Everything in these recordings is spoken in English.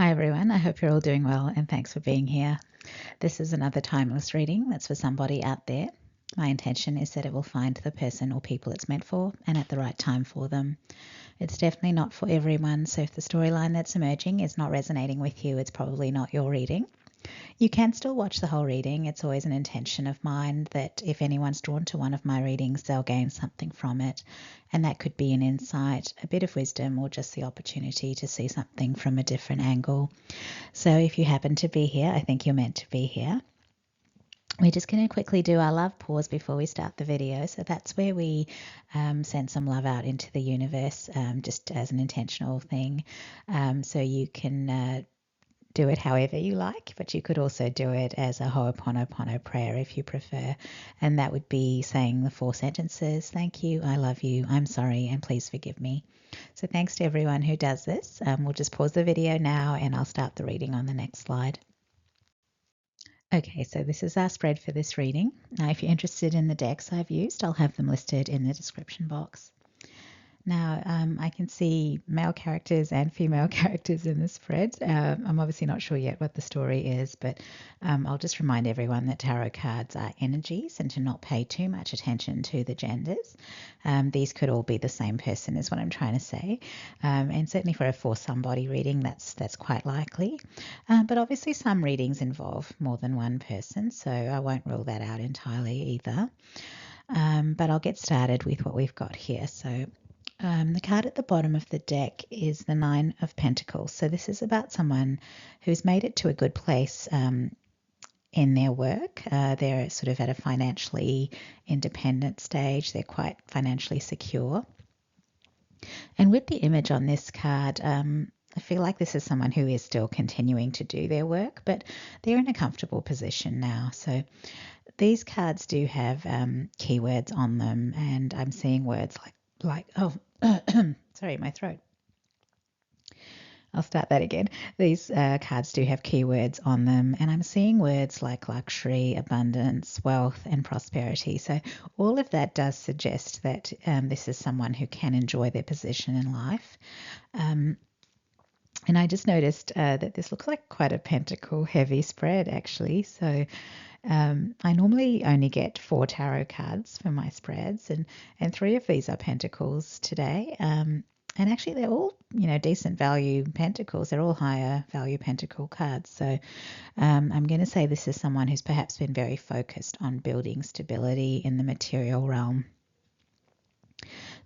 Hi everyone, I hope you're all doing well and thanks for being here. This is another timeless reading that's for somebody out there. My intention is that it will find the person or people it's meant for and at the right time for them. It's definitely not for everyone, so if the storyline that's emerging is not resonating with you, it's probably not your reading. You can still watch the whole reading. It's always an intention of mine that if anyone's drawn to one of my readings, they'll gain something from it. And that could be an insight, a bit of wisdom, or just the opportunity to see something from a different angle. So if you happen to be here, I think you're meant to be here. We're just going to quickly do our love pause before we start the video. So that's where we send some love out into the universe just as an intentional thing. So you can do it however you like, but you could also do it as a Ho'oponopono prayer if you prefer. And that would be saying the 4 sentences: thank you, I love you, I'm sorry, and please forgive me. So thanks to everyone who does this. We'll just pause the video now and I'll start the reading on the next slide. Okay, so this is our spread for this reading. Now, if you're interested in the decks I've used, I'll have them listed in the description box. Now, I can see male characters and female characters in the spread. I'm obviously not sure yet what the story is, but I'll just remind everyone that tarot cards are energies and to not pay too much attention to the genders. These could all be the same person is what I'm trying to say. And certainly for a for somebody reading, that's quite likely. But obviously some readings involve more than one person, so I won't rule that out entirely either. But I'll get started with what we've got here. So the card at the bottom of the deck is the 9 of Pentacles. So this is about someone who's made it to a good place in their work. They're sort of at a financially independent stage. They're quite financially secure. And with the image on this card, I feel like this is someone who is still continuing to do their work, but they're in a comfortable position now. So these cards do have keywords on them, and I'm seeing words like oh, sorry, my throat. I'll start that again. These cards do have keywords on them, and I'm seeing words like luxury, abundance, wealth, and prosperity. So all of that does suggest that this is someone who can enjoy their position in life. And I just noticed that this looks like quite a pentacle heavy spread, actually. So I normally only get 4 tarot cards for my spreads, and 3 of these are pentacles today. And actually, they're all, decent value pentacles. They're all higher value pentacle cards. So I'm going to say this is someone who's perhaps been very focused on building stability in the material realm.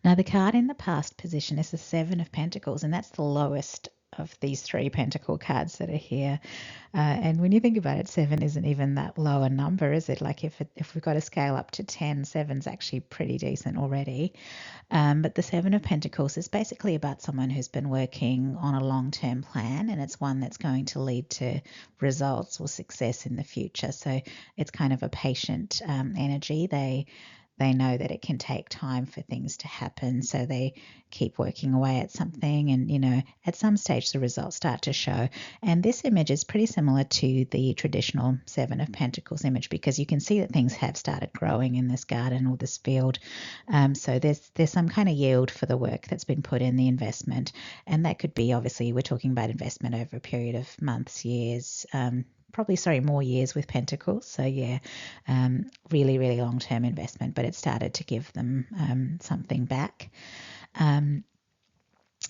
Now, the card in the past position is the 7 of Pentacles, and that's the lowest of these 3 pentacle cards that are here. And when you think about it, 7 isn't even that low a number, is it? Like if we've got to scale up to 10, 7's actually pretty decent already. But the 7 of Pentacles is basically about someone who's been working on a long-term plan, and it's one that's going to lead to results or success in the future. So it's kind of a patient energy. They know that it can take time for things to happen, so they keep working away at something, and at some stage the results start to show. And this image is pretty similar to the traditional 7 of Pentacles image, because you can see that things have started growing in this garden or this field. So there's some kind of yield for the work that's been put in, the investment, and that could be, obviously we're talking about investment over a period of months, years, more years with Pentacles. So yeah, really, really long-term investment, but it started to give them something back.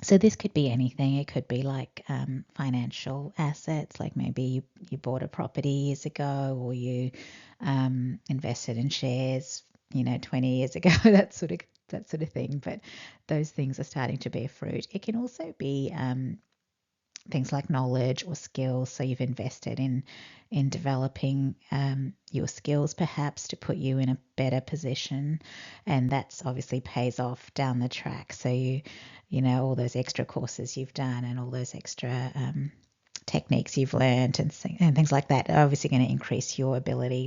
So this could be anything. It could be like financial assets, like maybe you bought a property years ago, or you invested in shares, 20 years ago, that sort of thing. But those things are starting to bear fruit. It can also be things like knowledge or skills. So you've invested in developing your skills perhaps to put you in a better position, and that's obviously pays off down the track. So all those extra courses you've done and all those extra techniques you've learned and things like that are obviously going to increase your ability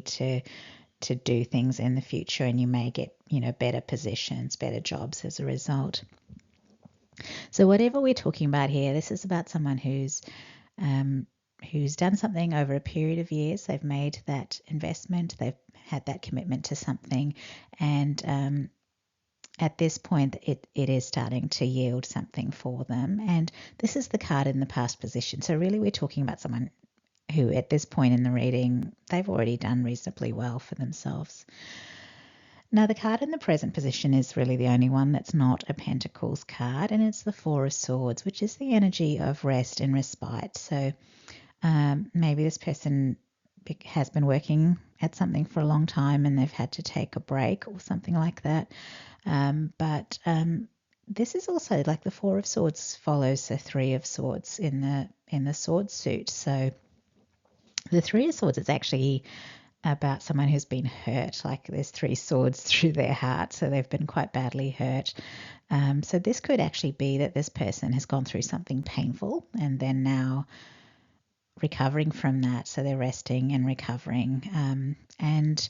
to do things in the future, and you may get better positions, better jobs as a result. So whatever we're talking about here, this is about someone who's done something over a period of years. They've made that investment, they've had that commitment to something, and at this point, it is starting to yield something for them. And this is the card in the past position. So really we're talking about someone who at this point in the reading, they've already done reasonably well for themselves. Now the card in the present position is really the only one that's not a Pentacles card, and it's the Four of Swords, which is the energy of rest and respite. So maybe this person has been working at something for a long time and they've had to take a break or something like that. But this is also like the Four of Swords follows the Three of Swords in the sword suit. So the Three of Swords is actually about someone who's been hurt, like there's three swords through their heart, so they've been quite badly hurt. So this could actually be that this person has gone through something painful and then now recovering from that, so they're resting and recovering. And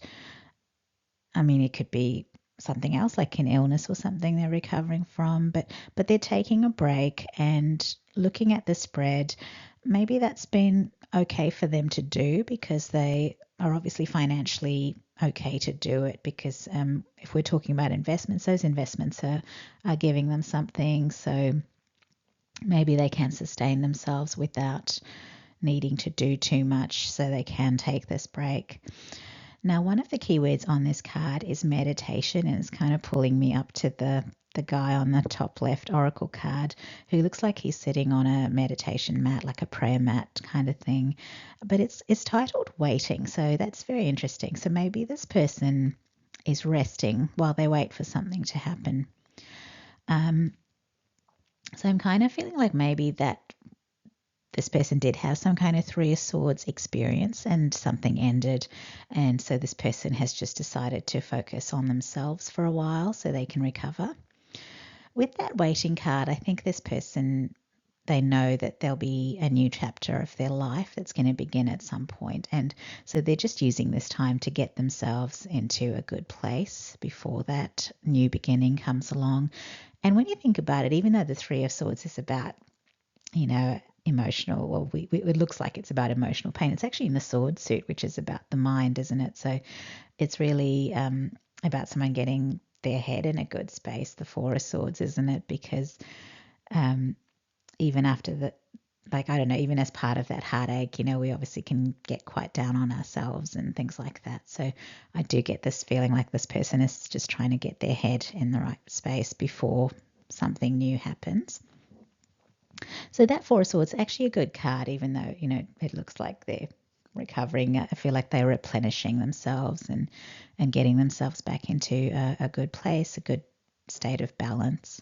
I mean, it could be something else like an illness or something they're recovering from, but they're taking a break and looking at the spread. Maybe that's been okay for them to do because they are obviously financially okay to do it, because if we're talking about investments, those investments are giving them something, so maybe they can sustain themselves without needing to do too much, so they can take this break. Now, one of the keywords on this card is meditation, and it's kind of pulling me up to the guy on the top left oracle card who looks like he's sitting on a meditation mat, like a prayer mat kind of thing. But it's titled Waiting, so that's very interesting. So maybe this person is resting while they wait for something to happen. So I'm kind of feeling like maybe that this person did have some kind of Three of Swords experience and something ended. And so this person has just decided to focus on themselves for a while so they can recover. With that waiting card, I think this person, they know that there'll be a new chapter of their life that's going to begin at some point. And so they're just using this time to get themselves into a good place before that new beginning comes along. And when you think about it, even though the Three of Swords is about, emotional, well, it looks like it's about emotional pain. It's actually in the sword suit, which is about the mind, isn't it? So it's really about someone getting their head in a good space, the Four of Swords, isn't it? Because even after the, like, I don't know, even as part of that heartache, we obviously can get quite down on ourselves and things like that. So I do get this feeling like this person is just trying to get their head in the right space before something new happens. So that Four of Swords is actually a good card, even though, it looks like they're recovering. I feel like they're replenishing themselves and getting themselves back into a good place, a good state of balance.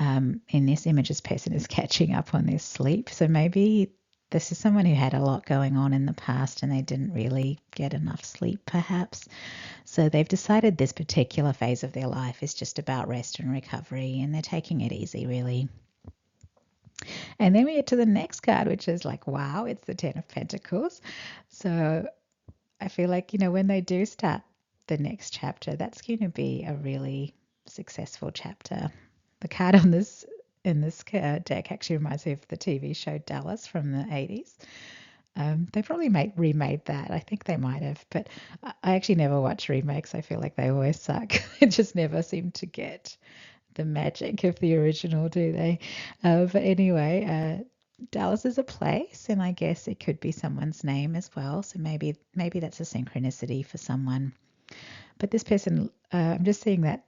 In this image, this person is catching up on their sleep. So maybe this is someone who had a lot going on in the past and they didn't really get enough sleep, perhaps. So they've decided this particular phase of their life is just about rest and recovery, and they're taking it easy, really. And then we get to the next card, which is like, wow, it's the Ten of Pentacles. So I feel like, when they do start the next chapter, that's going to be a really successful chapter. The card on this in this deck actually reminds me of the TV show Dallas from the 80s. They probably remade that. I think they might have, but I actually never watch remakes. I feel like they always suck. It just never seem to get the magic of the original, do they? But anyway, Dallas is a place, and I guess it could be someone's name as well. So maybe that's a synchronicity for someone. But this person, I'm just seeing that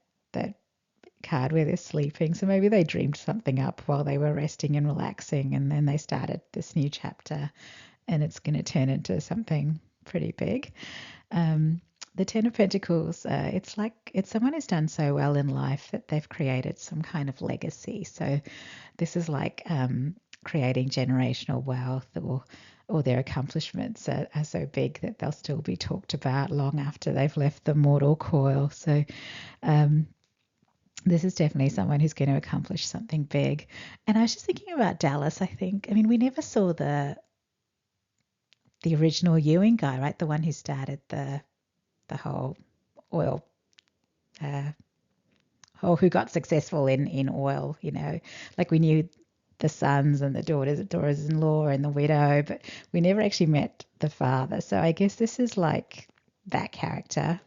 card where they're sleeping. So maybe they dreamed something up while they were resting and relaxing, and then they started this new chapter, and it's going to turn into something pretty big. The Ten of Pentacles, it's someone who's done so well in life that they've created some kind of legacy. So this is like creating generational wealth, or their accomplishments are so big that they'll still be talked about long after they've left the mortal coil. So this is definitely someone who's going to accomplish something big. And I was just thinking about Dallas, we never saw the original Ewing guy, right? The one who started the whole oil, who got successful in oil, like we knew the sons and the daughters-in-law and the widow, but we never actually met the father. So I guess this is like that character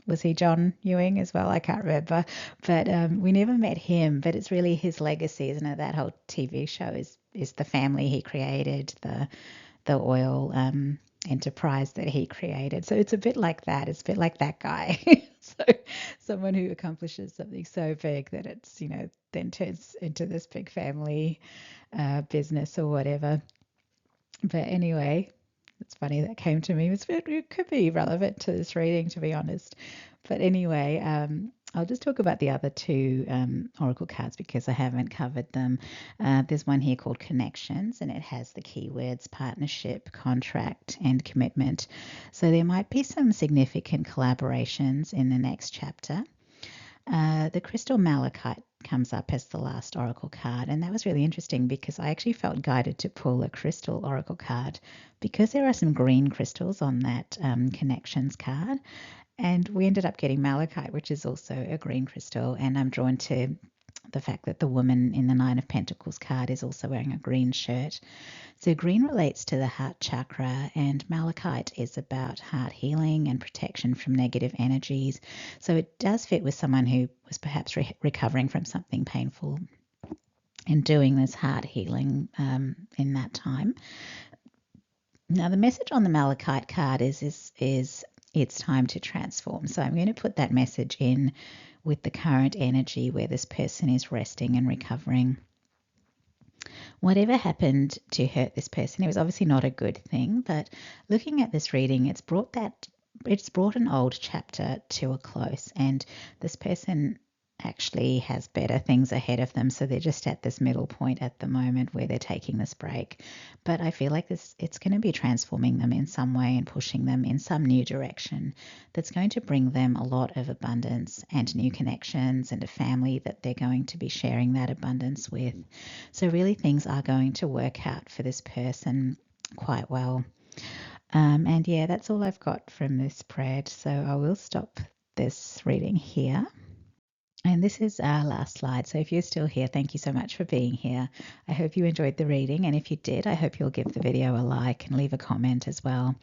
Was he John Ewing as well? I can't remember. But we never met him. But it's really his legacy, isn't it? That whole TV show is the family he created, the oil enterprise that he created. So it's a bit like that. It's a bit like that guy. So someone who accomplishes something so big that it's, then turns into this big family business or whatever. But anyway, it's funny that came to me. It could be relevant to this reading, to be honest. But anyway, I'll just talk about the other two oracle cards because I haven't covered them. There's one here called Connections, and it has the keywords partnership, contract, and commitment. So there might be some significant collaborations in the next chapter. The crystal malachite comes up as the last oracle card, and that was really interesting because I actually felt guided to pull a crystal oracle card because there are some green crystals on that connections card, and we ended up getting malachite, which is also a green crystal, and I'm drawn to the fact that the woman in the Nine of Pentacles card is also wearing a green shirt. So green relates to the heart chakra, and malachite is about heart healing and protection from negative energies. So it does fit with someone who was perhaps recovering from something painful and doing this heart healing in that time. Now the message on the malachite card is it's time to transform. So I'm going to put that message in with the current energy where this person is resting and recovering. Whatever happened to hurt this person, it was obviously not a good thing, but looking at this reading, it's brought an old chapter to a close, and this person actually has better things ahead of them. So they're just at this middle point at the moment where they're taking this break. But I feel like it's going to be transforming them in some way and pushing them in some new direction that's going to bring them a lot of abundance and new connections and a family that they're going to be sharing that abundance with. So really things are going to work out for this person quite well. And yeah, that's all I've got from this spread. So I will stop this reading here. And this is our last slide. So if you're still here, thank you so much for being here. I hope you enjoyed the reading. And if you did, I hope you'll give the video a like and leave a comment as well.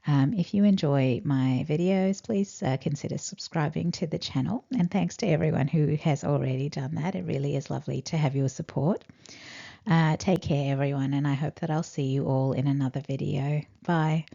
If you enjoy my videos, please consider subscribing to the channel. And thanks to everyone who has already done that. It really is lovely to have your support. Take care, everyone. And I hope that I'll see you all in another video. Bye.